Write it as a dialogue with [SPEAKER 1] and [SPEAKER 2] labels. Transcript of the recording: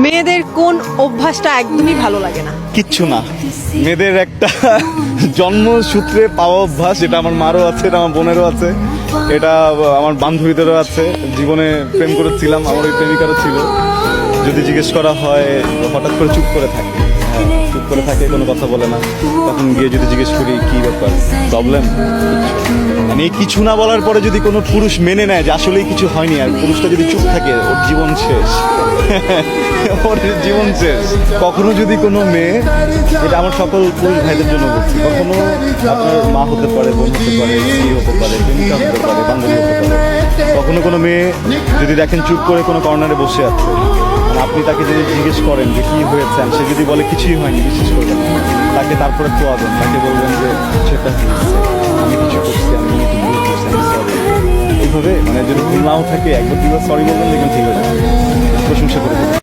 [SPEAKER 1] মেয়েদের কোন অভ্যাসটা একদমই ভালো লাগে না?
[SPEAKER 2] কিচ্ছু না, মেয়েদের একটা জন্মসূত্রে পাওয়া অভ্যাস, এটা আমার মারও আছে, এটা আমার বোনেরও আছে, এটা আমার বান্ধবীদেরও আছে। জীবনে প্রেম করেছিলাম, আমার ওই প্রেমিকারও ছিল। যদি জিজ্ঞেস করা হয় হঠাৎ করে চুপ করে থাকে, চুপ করে থাকে, কোনো কথা বলে না। তখন গিয়ে যদি জিজ্ঞেস করি কি ব্যাপার, প্রবলেম, মানে এই কিছু না বলার পরে যদি কোনো পুরুষ মেনে নেয় যে আসলেই কিছু হয়নি, আর পুরুষটা যদি চুপ থাকে, ওর জীবন শেষ। ওর জীবন শেষ। কখনো যদি কোনো মেয়ে, এটা আমার সকল পুরুষ ভাইদের জন্য বলছি, কখনো আপনার মা হতে পারে, বোন হতে পারে, স্ত্রী হতে পারে, প্রেমিকা হতে পারে, বান্ধবী হতে পারে, কখনো কোনো মেয়ে যদি দেখেন চুপ করে কোনো কর্নারে বসে আছে, মানে আপনি তাকে যদি জিজ্ঞেস করেন যে কি হয়েছে, আর সে যদি বলে কিছুই হয়নি, বিশ্বাস করবেন না। তাকে তারপরে খোয়াবেন, তাকে বলবেন যে সেটা হয়েছে, আমি কিছু করছি, আমি একটু ভুল করছি, আমি সরি। এইভাবে মানে যদি ভুল নাও থাকে, একবার দুবার সরি বলবেন, দেখবেন ঠিক হয়ে যাবে। প্রশংসা করে দেবেন।